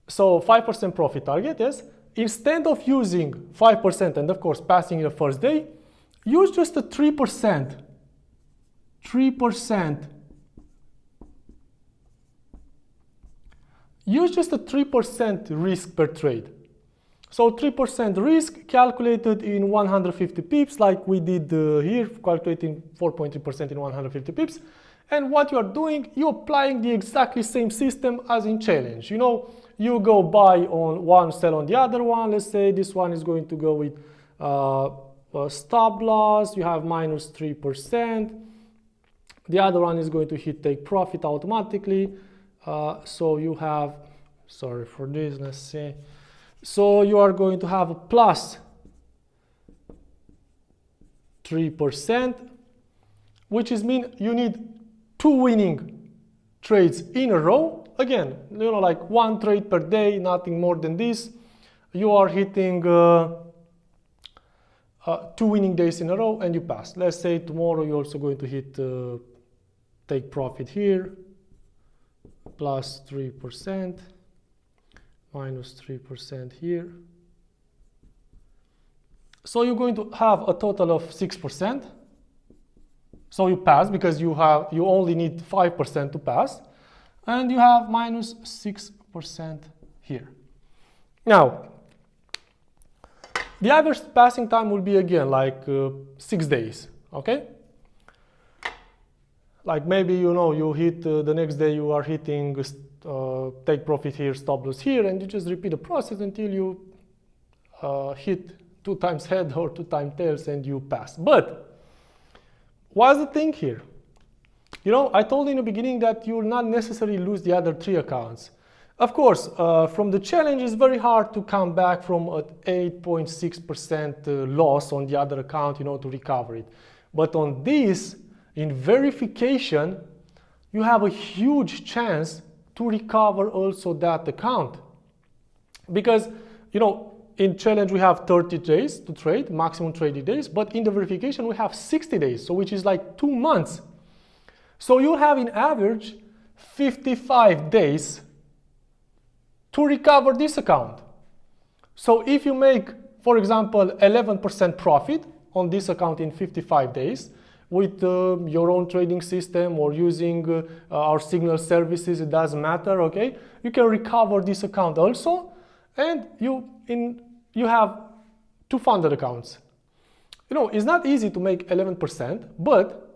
So 5% profit target, yes, instead of using 5% and of course passing in the first day, use just a 3%. 3%. Use just a 3% risk per trade. So 3% risk calculated in 150 pips, like we did here, calculating 4.3% in 150 pips. And what you are doing, you're applying the exactly same system as in challenge. You know, you go buy on one, sell on the other one. Let's say this one is going to go with a stop loss. You have minus 3%. The other one is going to hit take profit automatically. So you have, sorry for this, let's see. So you are going to have a plus 3%, which is mean you need 2 winning trades in a row. Again, you know, like 1 trade per day, nothing more than this. You are hitting 2 winning days in a row and you pass. Let's say tomorrow you're also going to hit take profit here, plus 3%. Minus 3% here. So you're going to have a total of 6%. So you pass because you only need 5% to pass, and you have minus 6% here. Now, the average passing time will be again like 6 days. Okay. Like maybe you hit the next day you are hitting take profit here, stop loss here, and you just repeat the process until you hit 2 times head or 2 times tails and you pass. But what's the thing here? I told you in the beginning that you will not necessarily lose the other 3 accounts. Of course, from the challenge, it's very hard to come back from an 8.6% loss on the other account, to recover it. But on this, in verification, you have a huge chance to recover also that account. Because, in challenge we have 30 days to trade, maximum 30 days, but in the verification we have 60 days, so which is like 2 months. So you have in average 55 days to recover this account. So if you make, for example, 11% profit on this account in 55 days, with your own trading system or using our signal services, it doesn't matter, okay? You can recover this account also, and you have 2 funded accounts. It's not easy to make 11%, but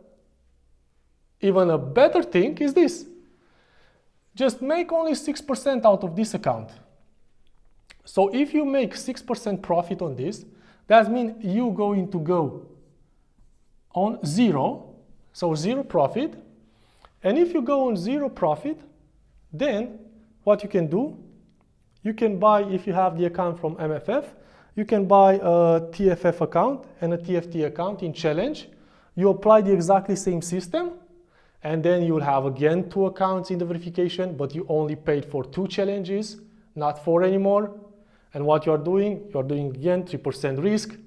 even a better thing is this. Just make only 6% out of this account. So if you make 6% profit on this, that means you're going to go on 0, so 0 profit. And if you go on 0 profit, then what you can do, you can buy, if you have the account from MFF, you can buy a TFF account and a TFT account in challenge. You apply the exactly same system, and then you'll have again 2 accounts in the verification, but you only paid for 2 challenges, not 4 anymore. And what you're doing again 3% risk.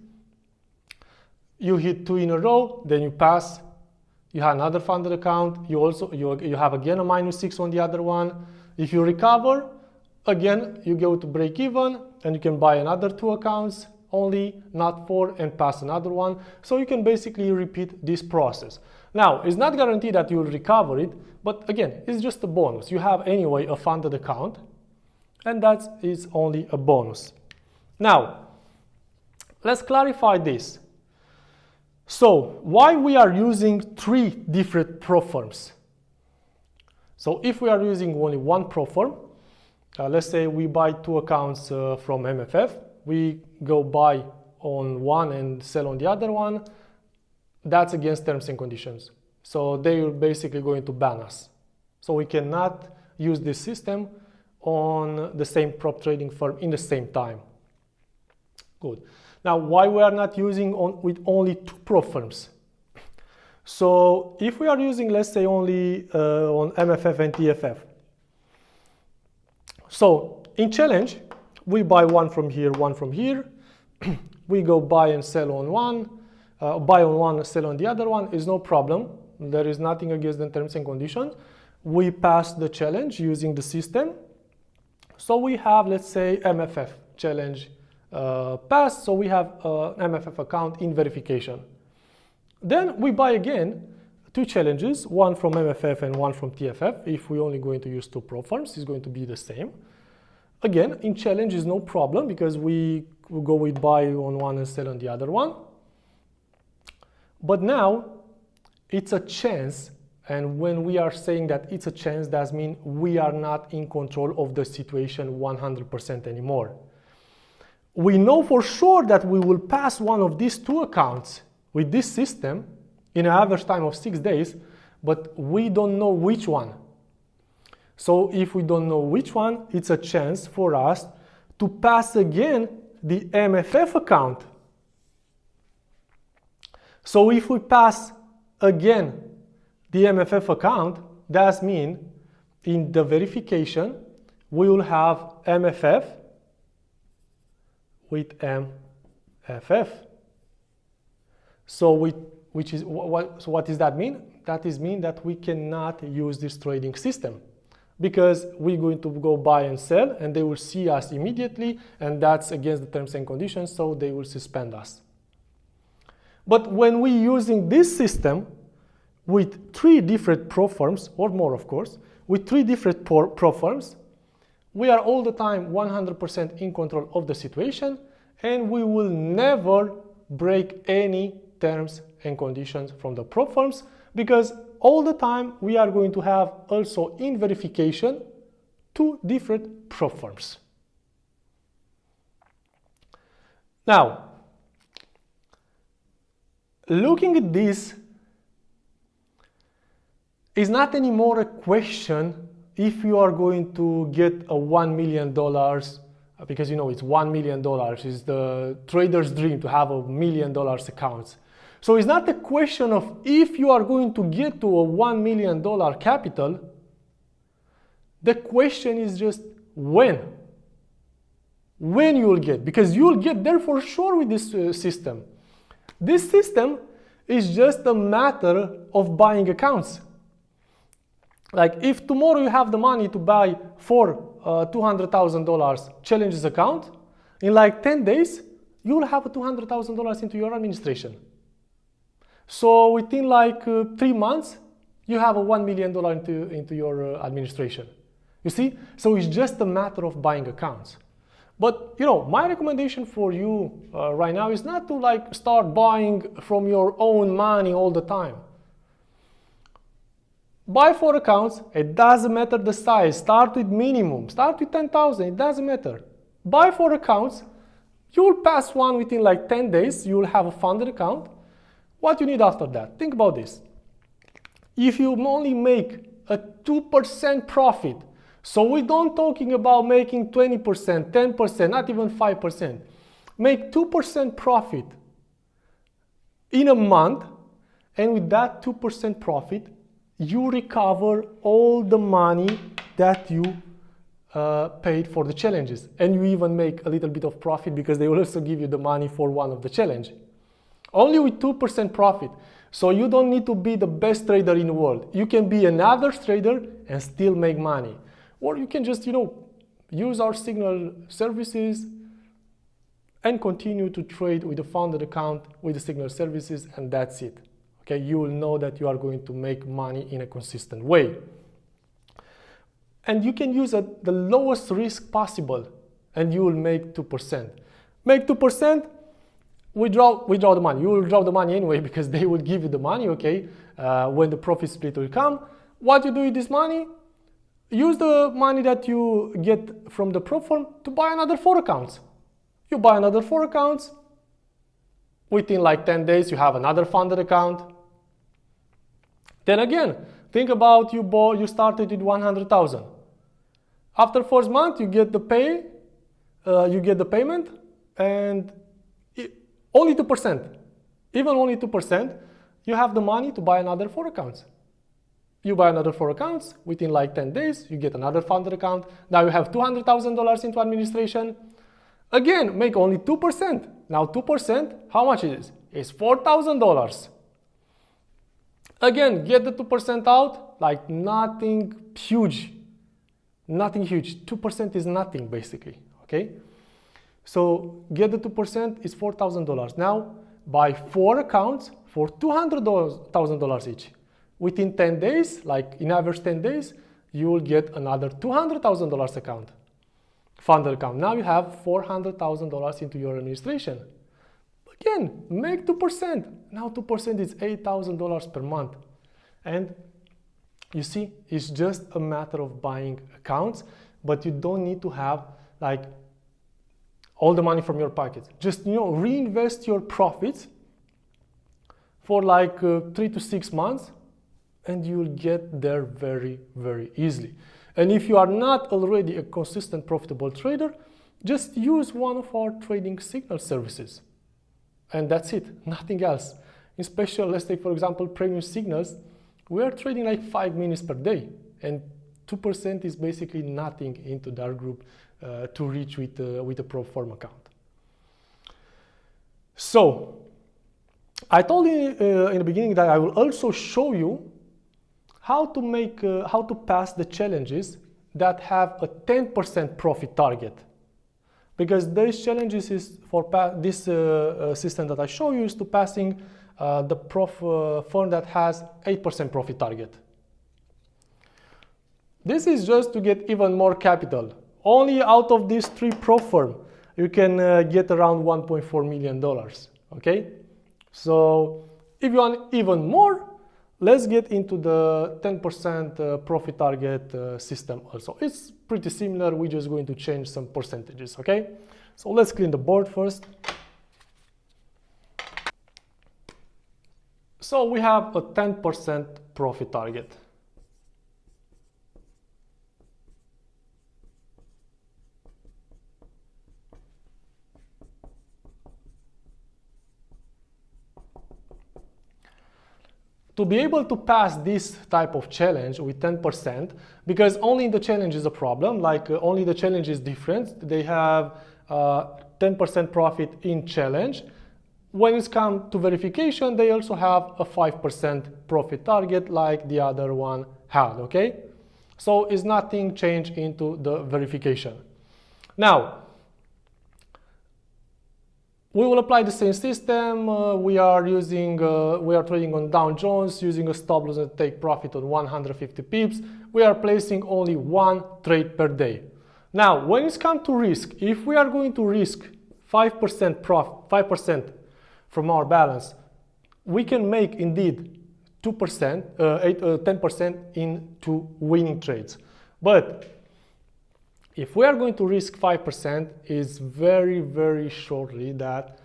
You hit 2 in a row, then you pass. You have another funded account. You have again a minus 6 on the other one. If you recover, again you go to break even, and you can buy another 2 accounts only, not 4, and pass another one. So you can basically repeat this process. Now, it's not guaranteed that you will recover it, but again, it's just a bonus. You have anyway a funded account, and that is only a bonus. Now, let's clarify this. So, why we are using 3 different prop firms? So, if we are using only one prop firm, let's say we buy 2 accounts from MFF, we go buy on one and sell on the other one, that's against terms and conditions. So, they are basically going to ban us. So, we cannot use this system on the same prop trading firm in the same time. Good. Now, why we are not using with only 2 prop firms? So, if we are using, let's say, only on MFF and TFF. So, in challenge, we buy one from here, one from here. We go buy and sell on one, buy on one, sell on the other one. Is no problem. There is nothing against the terms and conditions. We pass the challenge using the system. So we have, let's say, MFF challenge passed, so we have an MFF account in verification. Then we buy again 2 challenges, one from MFF and one from TFF. If we're only going to use 2 prop firms, it's going to be the same. Again, in challenge is no problem because we will go with buy on one and sell on the other one. But now it's a chance, and when we are saying that it's a chance, that means we are not in control of the situation 100% anymore. We know for sure that we will pass one of these 2 accounts with this system in an average time of 6 days, but we don't know which one. So if we don't know which one, it's a chance for us to pass again the MFF account. So if we pass again the MFF account, that means in the verification, we will have MFF with MFF. So what does that mean? That is mean that we cannot use this trading system because we're going to go buy and sell and they will see us immediately, and that's against the terms and conditions, so they will suspend us. But when we're using this system with 3 different prop firms, or more of course, with 3 different prop firms, we are all the time 100% in control of the situation, and we will never break any terms and conditions from the prop firms, because all the time we are going to have also in verification 2 different prop firms. Now, looking at this is not anymore a question if you are going to get a $1 million, because you know it's $1 million, it's the trader's dream to have $1 million accounts. So it's not a question of if you are going to get to a $1 million capital, the question is just when. When you will get, because you will get there for sure with this system. This system is just a matter of buying accounts. Like if tomorrow you have the money to buy for $200,000 challenges account, in like 10 days, you will have $200,000 into your administration. So within like 3 months, you have a $1 million into your administration. You see? So it's just a matter of buying accounts. But you know, my recommendation for you right now is not to like start buying from your own money all the time. Buy 4 accounts, it doesn't matter the size, start with minimum, start with 10,000, it doesn't matter. Buy 4 accounts, you will pass one within like 10 days, you will have a funded account. What you need after that? Think about this. If you only make a 2% profit, so we don't talking about making 20%, 10%, not even 5%. Make 2% profit in a month, and with that 2% profit, you recover all the money that you paid for the challenges. And you even make a little bit of profit because they will also give you the money for one of the challenge. Only with 2% profit. So you don't need to be the best trader in the world. You can be an average trader and still make money. Or you can just, you know, use our Signal services and continue to trade with a funded account with the Signal services, and that's it. Okay, you will know that you are going to make money in a consistent way. And you can use the lowest risk possible, and you will make 2%. Make 2%, withdraw the money. You will draw the money anyway because they will give you the money, okay, when the profit split will come. What you do with this money? Use the money that you get from the prop firm to buy another 4 accounts. You buy another 4 accounts. Within like 10 days, you have another funded account. Then again, think about you started with 100,000. After 1st month, you get the payment, and only 2%. Even only 2%, you have the money to buy another 4 accounts. You buy another 4 accounts, within like 10 days, you get another funded account. Now you have $200,000 into administration. Again, make only 2%. Now 2%, how much it is? It's $4,000. Again, get the 2% out, like nothing huge. Nothing huge. 2% is nothing basically, okay? So get the 2% is $4,000. Now buy 4 accounts for $200,000 each. Within 10 days, like in average 10 days, you will get another $200,000 account, funnel account. Now you have $400,000 into your administration. Again, make 2%. Now 2% is $8,000 per month. And you see, it's just a matter of buying accounts, but you don't need to have like all the money from your pocket. Just, reinvest your profits for like 3 to 6 months, and you'll get there very, very easily. And if you are not already a consistent, profitable trader, just use one of our trading signal services. And that's it, nothing else. In special, let's take for example, premium signals, we are trading like 5 minutes per day, and 2% is basically nothing into that group to reach with a PropForm account. So, I told you in the beginning that I will also show you how to pass the challenges that have a 10% profit target. Because these challenges is for this system that I show you is to passing the firm that has 8% profit target. This is just to get even more capital. Only out of these 3 PropForm, you can get around $1.4 million, okay? So if you want even more, let's get into the 10% profit target system also. It's pretty similar, we're just going to change some percentages, okay? So let's clean the board first. So we have a 10% profit target. To be able to pass this type of challenge with 10%, because only the challenge is a problem, like only the challenge is different. They have 10% profit in challenge. When it's come to verification, they also have a 5% profit target like the other one had, okay? So it's nothing changed into the verification. Now, we will apply the same system. We are trading on Dow Jones using a stop loss and take profit on 150 pips. We are placing only 1 trade per day. Now, when it's come to risk, if we are going to risk 5% profit, 5% from our balance, we can make indeed 10% into winning trades. But if we are going to risk 5%, it's very, very shortly that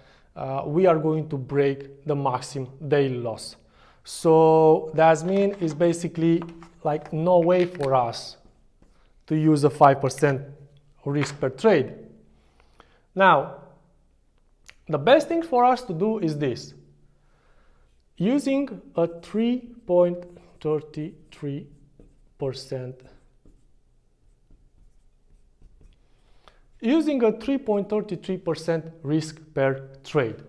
we are going to break the maximum daily loss. So that means it's basically like no way for us to use a 5% risk per trade. Now, the best thing for us to do is this. Using a 3.33%. Using a 3.33% risk per trade.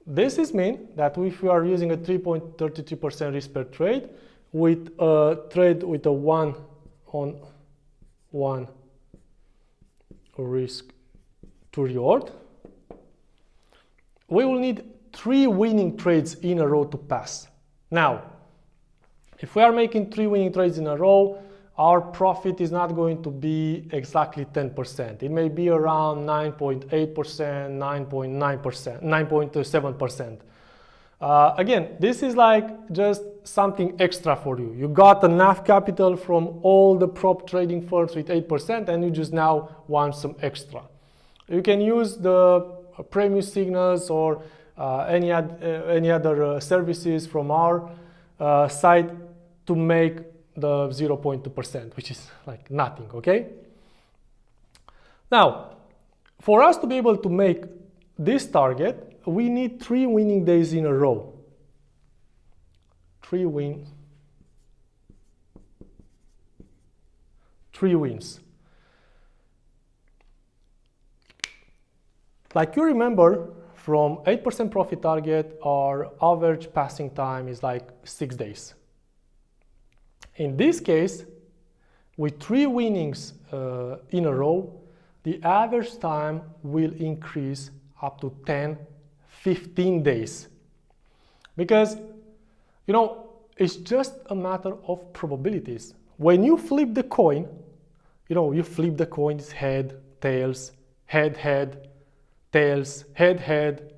This is mean that if we are using a 3.33% risk per trade with a trade with a 1-on-1 risk to reward, we will need 3 winning trades in a row to pass. Now, if we are making 3 winning trades in a row, our profit is not going to be exactly 10%. It may be around 9.8%, 9.9%, 9.7%. Again, this is like just something extra for you. You got enough capital from all the prop trading firms with 8% and you just now want some extra. You can use the premium signals or any other services from our side to make the 0.2%, which is like nothing, okay? Now, for us to be able to make this target, we need 3 winning days in a row. 3 wins. Like you remember, from 8% profit target, our average passing time is like 6 days. In this case, with 3 winnings in a row, the average time will increase up to 10-15 days. Because, you know, it's just a matter of probabilities. When you flip the coin, you know, you flip the coin, it's head, tails, head, head, tails, head, head.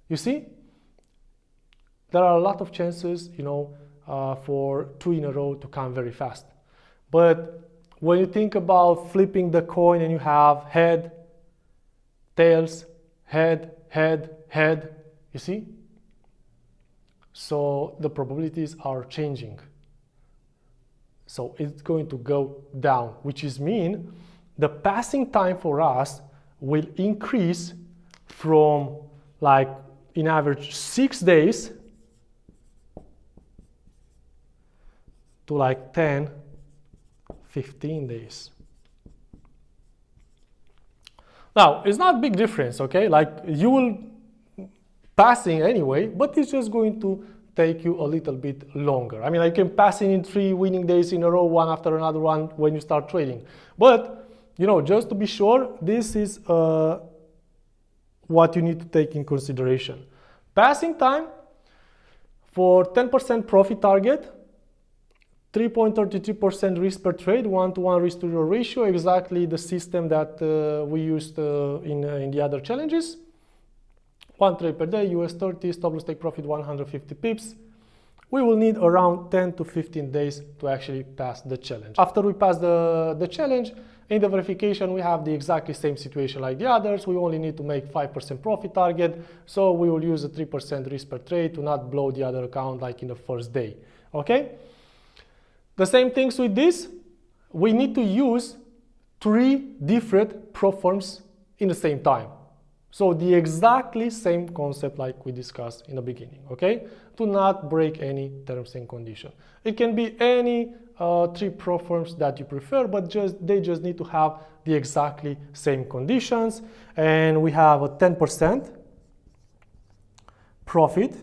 You see? There are a lot of chances, you know, for 2 in a row to come very fast. But when you think about flipping the coin and you have head, tails, head, head, head, you see? So the probabilities are changing. So it's going to go down, which is mean the passing time for us will increase from like in average 6 days to like 10-15 days. Now, it's not a big difference, okay? Like you will passing anyway, but it's just going to take you a little bit longer. I mean, I can pass in 3 winning days in a row, one after another one when you start trading. But, you know, just to be sure, this is what you need to take in consideration. Passing time for 10% profit target, 3.33% risk per trade, 1-to-1 risk to reward ratio, exactly the system that we used in the other challenges. 1 trade per day, US 30, stop loss take profit 150 pips. We will need around 10 to 15 days to actually pass the challenge. After we pass the challenge, in the verification we have the exactly same situation like the others. We only need to make 5% profit target, so we will use a 3% risk per trade to not blow the other account like in the first day. Okay? The same things with this. We need to use 3 different prop firms in the same time. So the exactly same concept like we discussed in the beginning, okay? To not break any terms and conditions. It can be any 3 prop firms that you prefer, but they just need to have the exactly same conditions. And we have a 10% profit,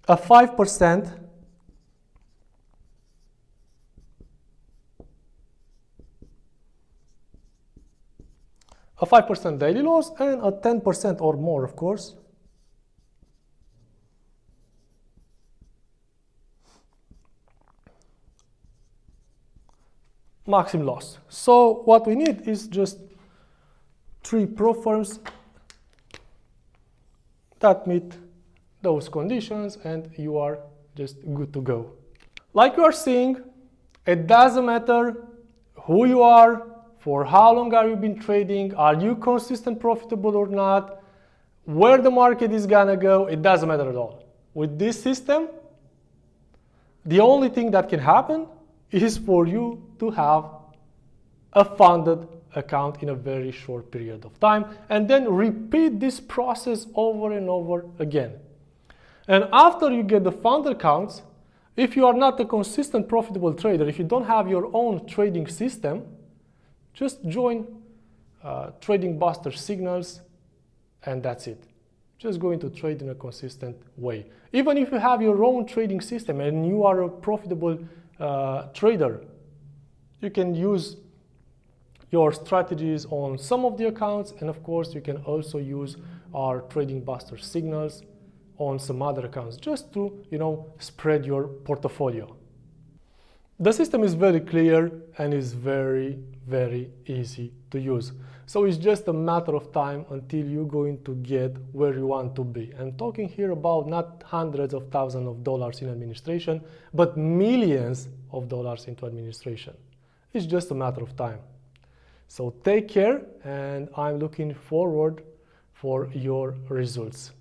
a 5% daily loss, and a 10% or more, of course, maximum loss. So what we need is just 3 prop firms that meet those conditions, and you are just good to go. Like you are seeing, it doesn't matter who you are, for how long have you been trading, are you consistent profitable or not, where the market is gonna go, it doesn't matter at all. With this system, the only thing that can happen is for you to have a funded account in a very short period of time, and then repeat this process over and over again. And after you get the funded accounts, if you are not a consistent profitable trader, if you don't have your own trading system, just join Trading Buster Signals, and that's it. Just going to trade in a consistent way. Even if you have your own trading system and you are a profitable trader, you can use your strategies on some of the accounts, and of course you can also use our Trading Buster Signals on some other accounts, just to, you know, spread your portfolio. The system is very clear and is very, very easy to use. So it's just a matter of time until you're going to get where you want to be. I'm talking here about not hundreds of thousands of dollars in administration, but millions of dollars into administration. It's just a matter of time. So take care, and I'm looking forward for your results.